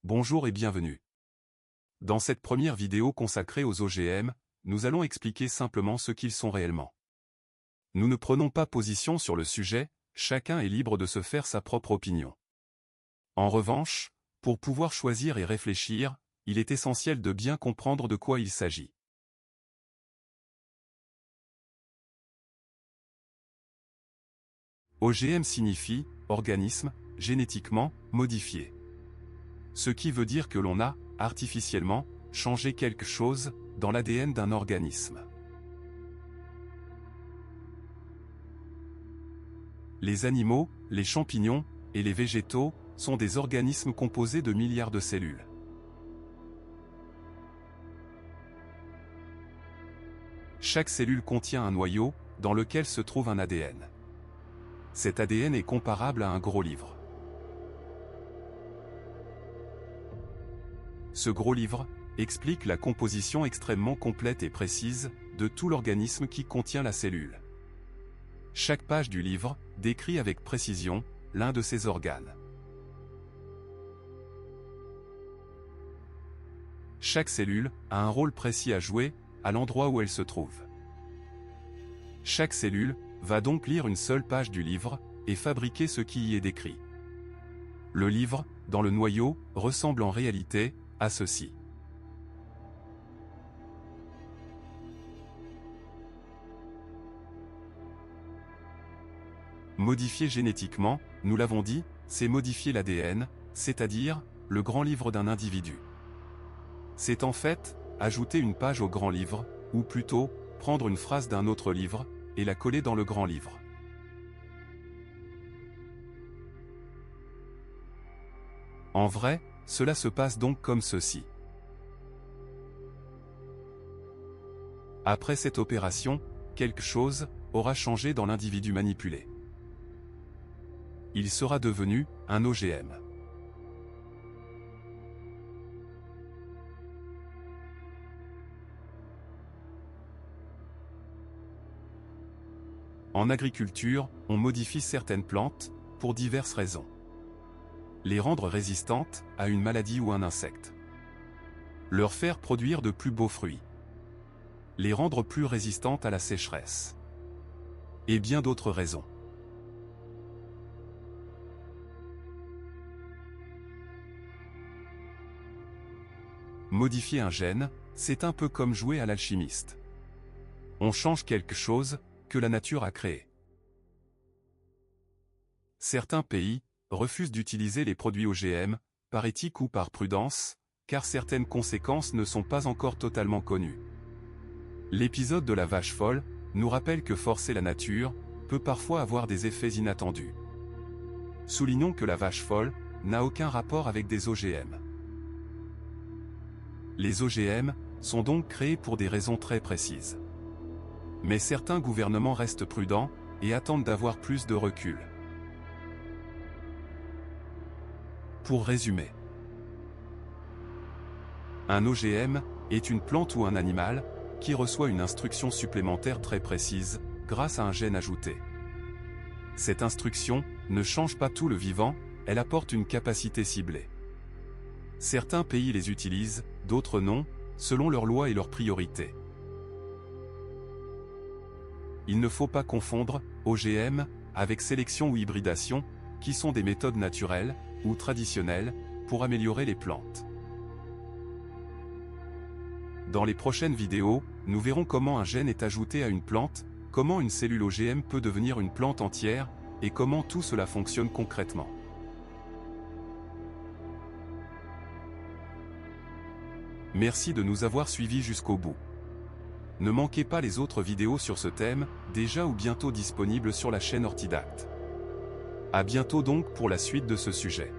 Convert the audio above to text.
Bonjour et bienvenue. Dans cette première vidéo consacrée aux OGM, nous allons expliquer simplement ce qu'ils sont réellement. Nous ne prenons pas position sur le sujet, chacun est libre de se faire sa propre opinion. En revanche, pour pouvoir choisir et réfléchir, il est essentiel de bien comprendre de quoi il s'agit. OGM signifie « organisme, génétiquement, modifié ». Ce qui veut dire que l'on a, artificiellement, changé quelque chose dans l'ADN d'un organisme. Les animaux, les champignons et les végétaux sont des organismes composés de milliards de cellules. Chaque cellule contient un noyau, dans lequel se trouve un ADN. Cet ADN est comparable à un gros livre. Ce gros livre explique la composition extrêmement complète et précise de tout l'organisme qui contient la cellule. Chaque page du livre décrit avec précision l'un de ces organes. Chaque cellule a un rôle précis à jouer à l'endroit où elle se trouve. Chaque cellule va donc lire une seule page du livre et fabriquer ce qui y est décrit. Le livre, dans le noyau, ressemble en réalité à ceci. Modifier génétiquement, nous l'avons dit, c'est modifier l'ADN, c'est-à-dire le grand livre d'un individu. C'est en fait ajouter une page au grand livre, ou plutôt prendre une phrase d'un autre livre et la coller dans le grand livre. En vrai, cela se passe donc comme ceci. Après cette opération, quelque chose aura changé dans l'individu manipulé. Il sera devenu un OGM. En agriculture, on modifie certaines plantes pour diverses raisons. Les rendre résistantes à une maladie ou un insecte. Leur faire produire de plus beaux fruits. Les rendre plus résistantes à la sécheresse. Et bien d'autres raisons. Modifier un gène, c'est un peu comme jouer à l'alchimiste. On change quelque chose que la nature a créé. Certains pays refusent d'utiliser les produits OGM, par éthique ou par prudence, car certaines conséquences ne sont pas encore totalement connues. L'épisode de la vache folle nous rappelle que forcer la nature peut parfois avoir des effets inattendus. Soulignons que la vache folle n'a aucun rapport avec des OGM. Les OGM sont donc créés pour des raisons très précises. Mais certains gouvernements restent prudents et attendent d'avoir plus de recul. Pour résumer, un OGM est une plante ou un animal qui reçoit une instruction supplémentaire très précise grâce à un gène ajouté. Cette instruction ne change pas tout le vivant, elle apporte une capacité ciblée. Certains pays les utilisent, d'autres non, selon leurs lois et leurs priorités. Il ne faut pas confondre OGM avec sélection ou hybridation, qui sont des méthodes naturelles ou traditionnelles pour améliorer les plantes. Dans les prochaines vidéos, nous verrons comment un gène est ajouté à une plante, comment une cellule OGM peut devenir une plante entière, et comment tout cela fonctionne concrètement. Merci de nous avoir suivis jusqu'au bout. Ne manquez pas les autres vidéos sur ce thème, déjà ou bientôt disponibles sur la chaîne Orthidact. À bientôt donc pour la suite de ce sujet.